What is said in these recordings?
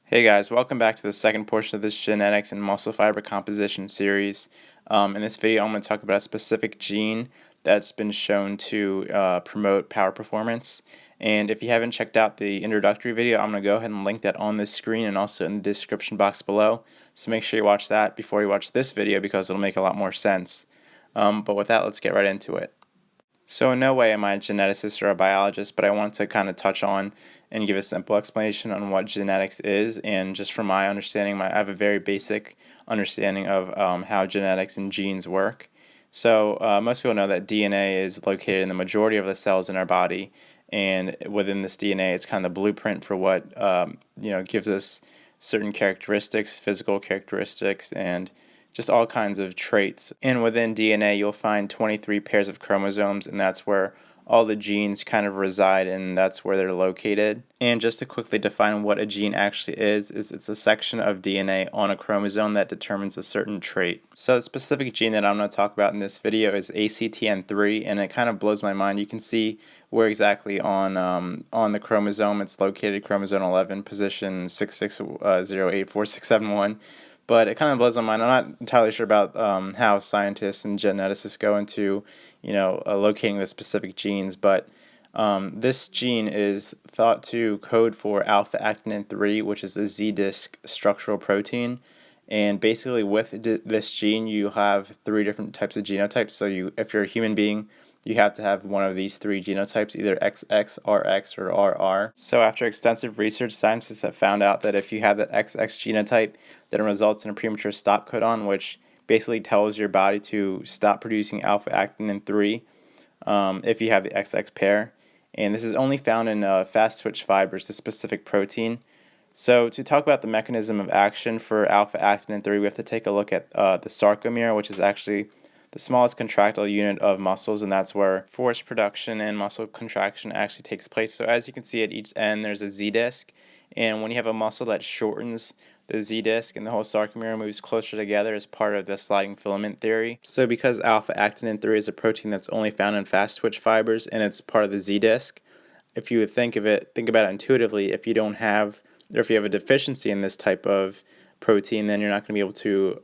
Hey guys, welcome back to the second portion of this genetics and muscle fiber composition series. In this video, I'm going to talk about a specific gene that's been shown to promote power performance. And if you haven't checked out the introductory video, I'm going to go ahead and link that on this screen and also in the description box below. So make sure you watch that before you watch this video because it'll make a lot more sense. But with that, let's get right into it. So in no way am I a geneticist or a biologist, but I want to kind of touch on and give a simple explanation on what genetics is. And just from my understanding, I have a very basic understanding of how genetics and genes work. So most people know that DNA is located in the majority of the cells in our body, and within this DNA, it's kind of the blueprint for what gives us certain characteristics, physical characteristics, and just all kinds of traits. And within DNA, you'll find 23 pairs of chromosomes, and that's where all the genes kind of reside, and that's where they're located. And just to quickly define what a gene actually is it's a section of DNA on a chromosome that determines a certain trait. So the specific gene that I'm going to talk about in this video is ACTN3, and it kind of blows my mind. You can see where exactly on the chromosome it's located, chromosome 11, position 6608467. But it kind of blows my mind. I'm not entirely sure about how scientists and geneticists go into, locating the specific genes. But this gene is thought to code for alpha-actinin 3, which is a Z-disc structural protein. And basically, with this gene, you have three different types of genotypes. So if you're a human being, you have to have one of these three genotypes, either XX, RX, or RR. So after extensive research, scientists have found out that if you have that XX genotype, then it results in a premature stop codon, which basically tells your body to stop producing alpha-actinin 3 if you have the XX pair. And this is only found in fast-twitch fibers, the specific protein. So to talk about the mechanism of action for alpha-actinin 3, we have to take a look at the sarcomere, which is actually the smallest contractile unit of muscles, and that's where force production and muscle contraction actually takes place. So as you can see at each end, there's a Z-disc, and when you have a muscle that shortens the Z-disc and the whole sarcomere moves closer together as part of the sliding filament theory. So because alpha-actinin 3 is a protein that's only found in fast-twitch fibers and it's part of the Z-disc, if you would think about it intuitively, if you don't have, or if you have a deficiency in this type of protein, then you're not going to be able to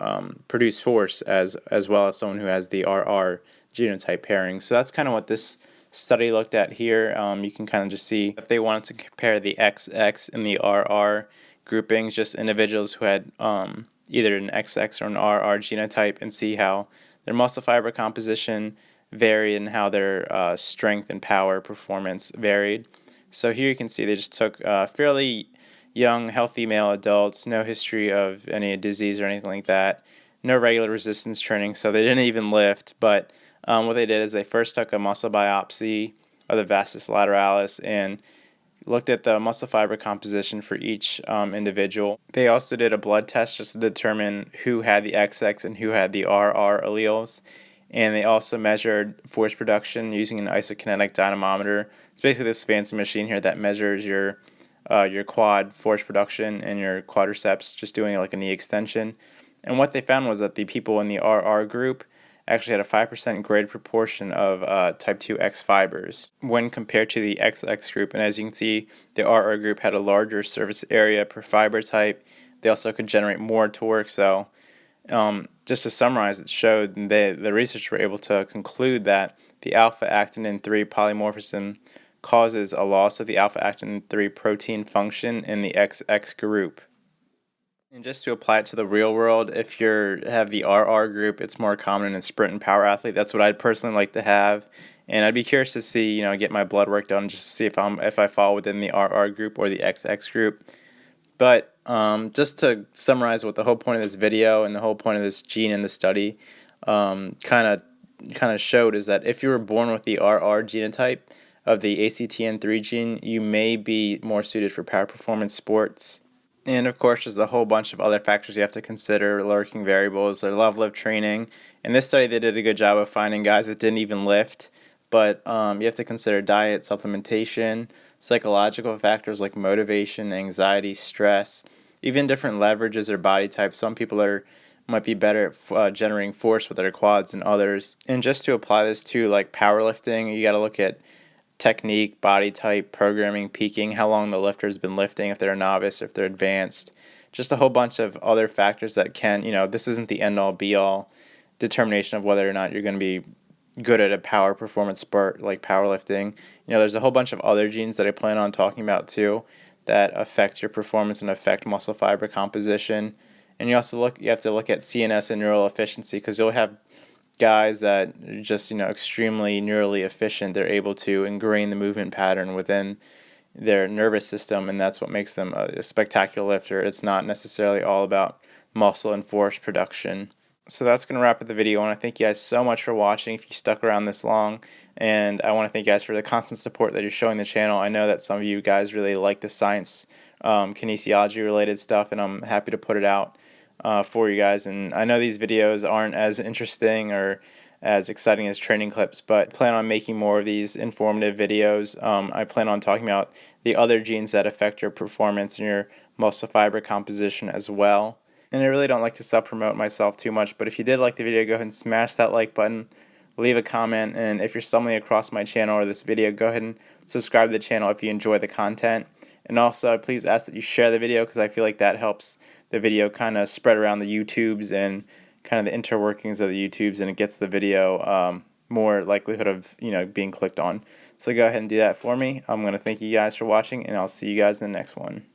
produce force as well as someone who has the RR genotype pairing. So that's kind of what this study looked at here. You can kind of just see that they wanted to compare the XX and the RR groupings, just individuals who had either an XX or an RR genotype, and see how their muscle fiber composition varied and how their strength and power performance varied. So here you can see they just took fairly young, healthy male adults, no history of any disease or anything like that, no regular resistance training, so they didn't even lift. But what they did is they first took a muscle biopsy of the vastus lateralis and looked at the muscle fiber composition for each individual. They also did a blood test just to determine who had the XX and who had the RR alleles. And they also measured force production using an isokinetic dynamometer. It's basically this fancy machine here that measures your quad force production and your quadriceps, just doing like a knee extension. And what they found was that the people in the RR group actually had a 5% greater proportion of type 2X fibers when compared to the XX group. And as you can see, the RR group had a larger surface area per fiber type. They also could generate more torque. So just to summarize, it showed the researchers were able to conclude that the alpha-actinin 3 polymorphism causes a loss of the alpha-actinin 3 protein function in the XX group. And just to apply it to the real world, if you have the RR group, it's more common in sprint and power athlete. That's what I'd personally like to have, and I'd be curious to see, get my blood work done just to see if I fall within the RR group or the XX group. But just to summarize what the whole point of this video and the whole point of this gene in the study kind of showed is that if you were born with the RR genotype of the ACTN3 gene, you may be more suited for power performance sports. And of course, there's a whole bunch of other factors you have to consider, lurking variables, their level of training. In this study, they did a good job of finding guys that didn't even lift, but you have to consider diet, supplementation, psychological factors like motivation, anxiety, stress, even different leverages or body types. Some people might be better at generating force with their quads than others. And just to apply this to like powerlifting, you got to look at technique, body type, programming, peaking, how long the lifter's been lifting, if they're a novice, if they're advanced, just a whole bunch of other factors that can, this isn't the end all be all determination of whether or not you're going to be good at a power performance sport like powerlifting. There's a whole bunch of other genes that I plan on talking about too that affect your performance and affect muscle fiber composition. And you have to look at CNS and neural efficiency, because you'll have guys that are just extremely neurally efficient. They're able to ingrain the movement pattern within their nervous system, and that's what makes them a spectacular lifter. It's not necessarily all about muscle and force production. So that's going to wrap up the video. I want to thank you guys so much for watching if you stuck around this long, and I want to thank you guys for the constant support that you're showing the channel. I know that some of you guys really like the science, kinesiology related stuff, and I'm happy to put it out for you guys. And I know these videos aren't as interesting or as exciting as training clips, but I plan on making more of these informative videos. I plan on talking about the other genes that affect your performance and your muscle fiber composition as well. And I really don't like to self-promote myself too much, but if you did like the video, go ahead and smash that like button, leave a comment, and if you're stumbling across my channel or this video, go ahead and subscribe to the channel if you enjoy the content. And also, please ask that you share the video, because I feel like that helps the video kind of spread around the YouTubes and kind of the interworkings of the YouTubes, and it gets the video more likelihood of being clicked on. So go ahead and do that for me. I'm going to thank you guys for watching, and I'll see you guys in the next one.